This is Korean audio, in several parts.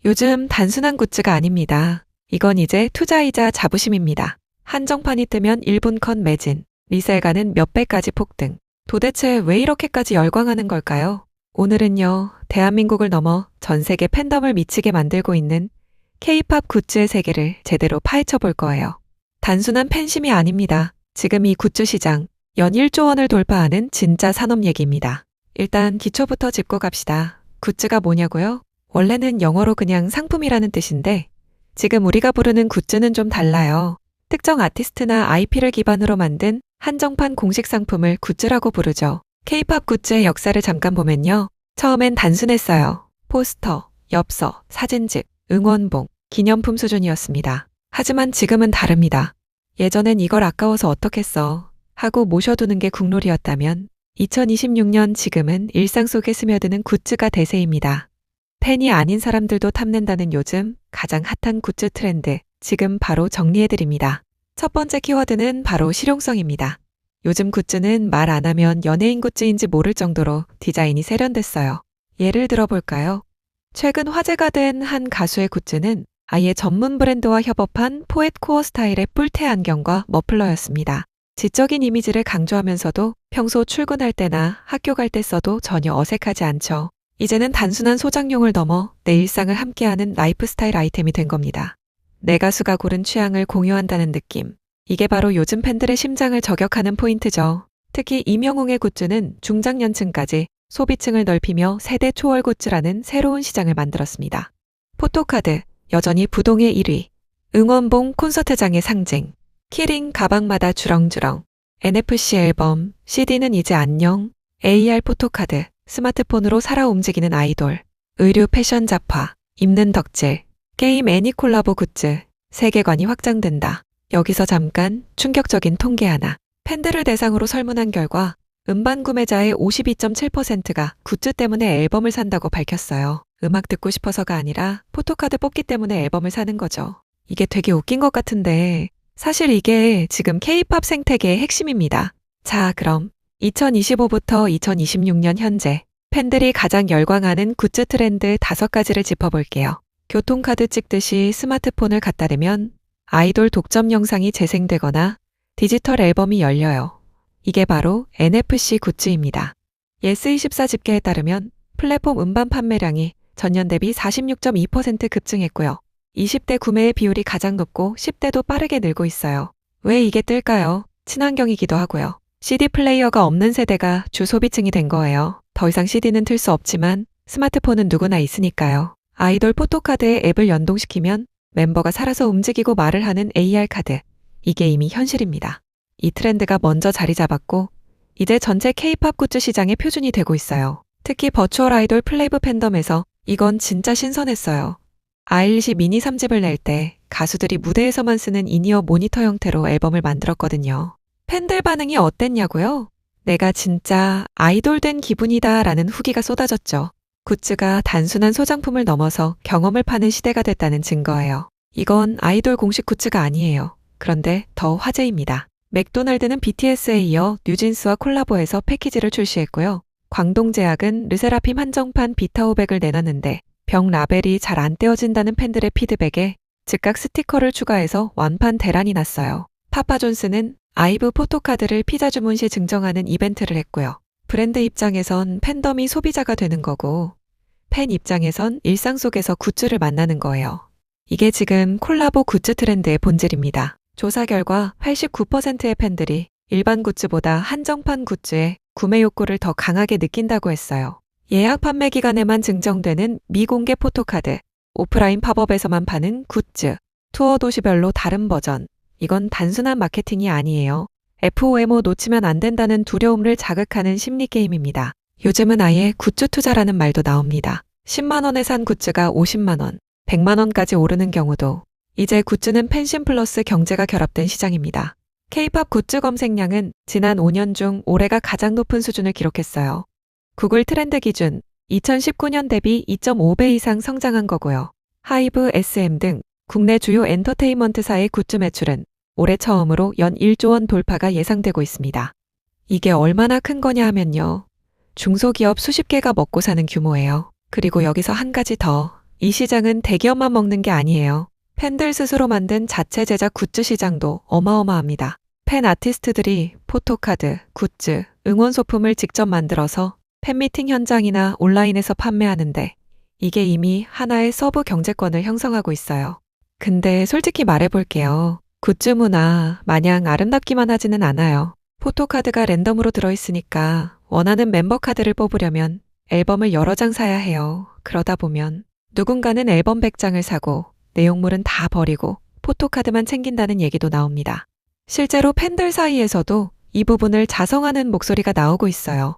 요즘 단순한 굿즈가 아닙니다. 이건 이제 투자이자 자부심입니다. 한정판이 뜨면 1분 컷 매진, 리셀가는 몇 배까지 폭등. 도대체 왜 이렇게까지 열광하는 걸까요? 오늘은요, 대한민국을 넘어 전 세계 팬덤을 미치게 만들고 있는 K-팝 굿즈의 세계를 제대로 파헤쳐 볼 거예요. 단순한 팬심이 아닙니다. 지금 이 굿즈 시장, 연 1조 원을 돌파하는 진짜 산업 얘기입니다. 일단 기초부터 짚고 갑시다. 굿즈가 뭐냐고요? 원래는 영어로 그냥 상품이라는 뜻인데 지금 우리가 부르는 굿즈는 좀 달라요. 특정 아티스트나 IP를 기반으로 만든 한정판 공식 상품을 굿즈라고 부르죠. K-팝 굿즈의 역사를 잠깐 보면요. 처음엔 단순했어요. 포스터, 엽서, 사진집, 응원봉, 기념품 수준이었습니다. 하지만 지금은 다릅니다. 예전엔 이걸 아까워서 어떡했어 하고 모셔두는 게 국룰이었다면 2026년 지금은 일상 속에 스며드는 굿즈가 대세입니다. 팬이 아닌 사람들도 탐낸다는 요즘 가장 핫한 굿즈 트렌드, 지금 바로 정리해드립니다. 첫 번째 키워드는 바로 실용성입니다. 요즘 굿즈는 말 안 하면 연예인 굿즈인지 모를 정도로 디자인이 세련됐어요. 예를 들어볼까요? 최근 화제가 된 한 가수의 굿즈는 아예 전문 브랜드와 협업한 포엣코어 스타일의 뿔테 안경과 머플러였습니다. 지적인 이미지를 강조하면서도 평소 출근할 때나 학교 갈 때 써도 전혀 어색하지 않죠. 이제는 단순한 소장용을 넘어 내 일상을 함께하는 라이프스타일 아이템이 된 겁니다. 내 가수가 고른 취향을 공유한다는 느낌. 이게 바로 요즘 팬들의 심장을 저격하는 포인트죠. 특히 임영웅의 굿즈는 중장년층까지 소비층을 넓히며 세대 초월 굿즈라는 새로운 시장을 만들었습니다. 포토카드, 여전히 부동의 1위. 응원봉 콘서트장의 상징. 키링 가방마다 주렁주렁. NFC 앨범, CD는 이제 안녕. AR 포토카드. 스마트폰으로 살아 움직이는 아이돌, 의류 패션 잡화, 입는 덕질, 게임 애니 콜라보 굿즈, 세계관이 확장된다. 여기서 잠깐 충격적인 통계 하나. 팬들을 대상으로 설문한 결과 음반 구매자의 52.7%가 굿즈 때문에 앨범을 산다고 밝혔어요. 음악 듣고 싶어서가 아니라 포토카드 뽑기 때문에 앨범을 사는 거죠. 이게 되게 웃긴 것 같은데 사실 이게 지금 K-팝 생태계의 핵심입니다. 자, 그럼 2025부터 2026년 현재 팬들이 가장 열광하는 굿즈 트렌드 5가지를 짚어볼게요. 교통카드 찍듯이 스마트폰을 갖다 대면 아이돌 독점 영상이 재생되거나 디지털 앨범이 열려요. 이게 바로 NFC 굿즈입니다. 예스24 집계에 따르면 플랫폼 음반 판매량이 전년 대비 46.2% 급증했고요. 20대 구매의 비율이 가장 높고 10대도 빠르게 늘고 있어요. 왜 이게 뜰까요? 친환경이기도 하고요. CD 플레이어가 없는 세대가 주 소비층이 된 거예요. 더 이상 CD는 틀 수 없지만 스마트폰은 누구나 있으니까요. 아이돌 포토카드에 앱을 연동시키면 멤버가 살아서 움직이고 말을 하는 AR 카드. 이게 이미 현실입니다. 이 트렌드가 먼저 자리 잡았고 이제 전체 K-팝 굿즈 시장의 표준이 되고 있어요. 특히 버추얼 아이돌 플레이브 팬덤에서 이건 진짜 신선했어요. 아일리시 미니 3집을 낼 때 가수들이 무대에서만 쓰는 인이어 모니터 형태로 앨범을 만들었거든요. 팬들 반응이 어땠냐고요? 내가 진짜 아이돌 된 기분이다 라는 후기가 쏟아졌죠. 굿즈가 단순한 소장품을 넘어서 경험을 파는 시대가 됐다는 증거예요. 이건 아이돌 공식 굿즈가 아니에요. 그런데 더 화제입니다. 맥도날드는 BTS에 이어 뉴진스와 콜라보해서 패키지를 출시했고요. 광동제약은 르세라핌 한정판 비타오백을 내놨는데 병 라벨이 잘 안 떼어진다는 팬들의 피드백에 즉각 스티커를 추가해서 완판 대란이 났어요. 파파존스는 아이브 포토카드를 피자 주문 시 증정하는 이벤트를 했고요. 브랜드 입장에선 팬덤이 소비자가 되는 거고 팬 입장에선 일상 속에서 굿즈를 만나는 거예요. 이게 지금 콜라보 굿즈 트렌드의 본질입니다. 조사 결과 89%의 팬들이 일반 굿즈보다 한정판 굿즈에 구매 욕구를 더 강하게 느낀다고 했어요. 예약 판매 기간에만 증정되는 미공개 포토카드, 오프라인 팝업에서만 파는 굿즈, 투어 도시별로 다른 버전. 이건 단순한 마케팅이 아니에요. FOMO 놓치면 안 된다는 두려움을 자극하는 심리 게임입니다. 요즘은 아예 굿즈 투자라는 말도 나옵니다. 10만 원에 산 굿즈가 50만 원, 100만 원까지 오르는 경우도. 이제 굿즈는 팬심 플러스 경제가 결합된 시장입니다. K-팝 굿즈 검색량은 지난 5년 중 올해가 가장 높은 수준을 기록했어요. 구글 트렌드 기준 2019년 대비 2.5배 이상 성장한 거고요. 하이브, SM 등 국내 주요 엔터테인먼트사의 굿즈 매출은 올해 처음으로 연 1조 원 돌파가 예상되고 있습니다. 이게 얼마나 큰 거냐 하면요. 중소기업 수십 개가 먹고 사는 규모예요. 그리고 여기서 한 가지 더. 이 시장은 대기업만 먹는 게 아니에요. 팬들 스스로 만든 자체 제작 굿즈 시장도 어마어마합니다. 팬 아티스트들이 포토카드, 굿즈, 응원 소품을 직접 만들어서 팬미팅 현장이나 온라인에서 판매하는데 이게 이미 하나의 서브 경제권을 형성하고 있어요. 근데 솔직히 말해볼게요. 굿즈 문화 마냥 아름답기만 하지는 않아요. 포토카드가 랜덤으로 들어있으니까 원하는 멤버 카드를 뽑으려면 앨범을 여러 장 사야 해요. 그러다 보면 누군가는 앨범 100장을 사고 내용물은 다 버리고 포토카드만 챙긴다는 얘기도 나옵니다. 실제로 팬들 사이에서도 이 부분을 자성하는 목소리가 나오고 있어요.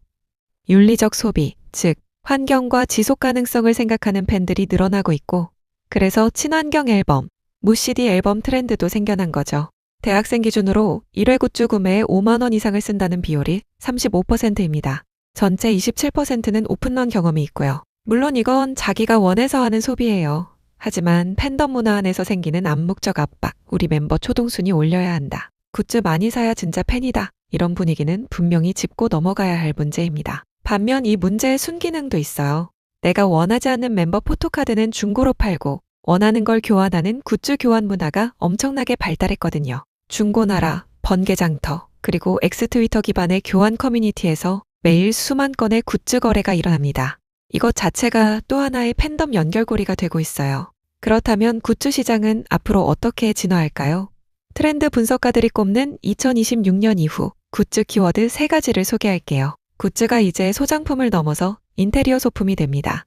윤리적 소비, 즉 환경과 지속 가능성을 생각하는 팬들이 늘어나고 있고 그래서 친환경 앨범, 무CD 앨범 트렌드도 생겨난 거죠. 대학생 기준으로 1회 굿즈 구매에 5만 원 이상을 쓴다는 비율이 35%입니다. 전체 27%는 오픈런 경험이 있고요. 물론 이건 자기가 원해서 하는 소비예요. 하지만 팬덤 문화 안에서 생기는 암묵적 압박, 우리 멤버 초동순위 올려야 한다. 굿즈 많이 사야 진짜 팬이다. 이런 분위기는 분명히 짚고 넘어가야 할 문제입니다. 반면 이 문제의 순기능도 있어요. 내가 원하지 않는 멤버 포토카드는 중고로 팔고 원하는 걸 교환하는 굿즈 교환 문화가 엄청나게 발달했거든요. 중고나라, 번개장터, 그리고 엑스트위터 기반의 교환 커뮤니티에서 매일 수만 건의 굿즈 거래가 일어납니다. 이것 자체가 또 하나의 팬덤 연결고리가 되고 있어요. 그렇다면 굿즈 시장은 앞으로 어떻게 진화할까요? 트렌드 분석가들이 꼽는 2026년 이후 굿즈 키워드 3가지를 소개할게요. 굿즈가 이제 소장품을 넘어서 인테리어 소품이 됩니다.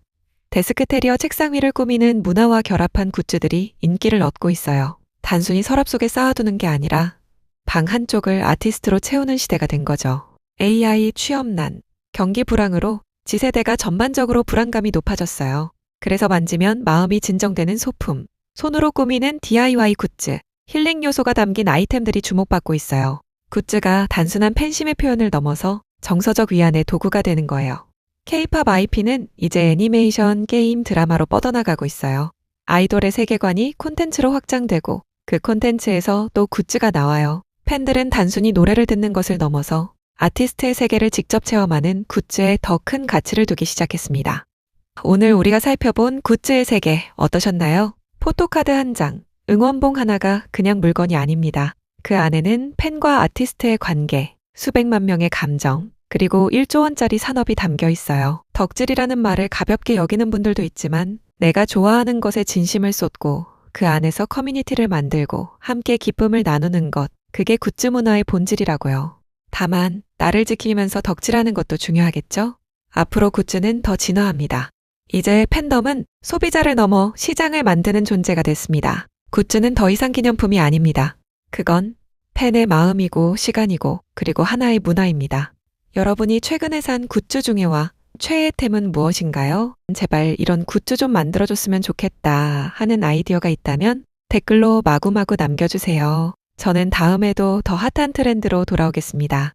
데스크테리어 책상 위를 꾸미는 문화와 결합한 굿즈들이 인기를 얻고 있어요. 단순히 서랍 속에 쌓아두는 게 아니라 방 한쪽을 아티스트로 채우는 시대가 된 거죠. AI 취업난, 경기 불황으로 지세대가 전반적으로 불안감이 높아졌어요. 그래서 만지면 마음이 진정되는 소품, 손으로 꾸미는 DIY 굿즈, 힐링 요소가 담긴 아이템들이 주목받고 있어요. 굿즈가 단순한 팬심의 표현을 넘어서 정서적 위안의 도구가 되는 거예요. K-팝 IP는 이제 애니메이션, 게임, 드라마로 뻗어나가고 있어요. 아이돌의 세계관이 콘텐츠로 확장되고 그 콘텐츠에서 또 굿즈가 나와요. 팬들은 단순히 노래를 듣는 것을 넘어서 아티스트의 세계를 직접 체험하는 굿즈에 더 큰 가치를 두기 시작했습니다. 오늘 우리가 살펴본 굿즈의 세계 어떠셨나요? 포토카드 한 장, 응원봉 하나가 그냥 물건이 아닙니다. 그 안에는 팬과 아티스트의 관계, 수백만 명의 감정, 그리고 1조 원짜리 산업이 담겨 있어요. 덕질이라는 말을 가볍게 여기는 분들도 있지만 내가 좋아하는 것에 진심을 쏟고 그 안에서 커뮤니티를 만들고 함께 기쁨을 나누는 것, 그게 굿즈 문화의 본질이라고요. 다만 나를 지키면서 덕질하는 것도 중요하겠죠? 앞으로 굿즈는 더 진화합니다. 이제 팬덤은 소비자를 넘어 시장을 만드는 존재가 됐습니다. 굿즈는 더 이상 기념품이 아닙니다. 그건 팬의 마음이고 시간이고 그리고 하나의 문화입니다. 여러분이 최근에 산 굿즈 중에와 최애템은 무엇인가요? 제발 이런 굿즈 좀 만들어줬으면 좋겠다 하는 아이디어가 있다면 댓글로 마구마구 남겨주세요. 저는 다음에도 더 핫한 트렌드로 돌아오겠습니다.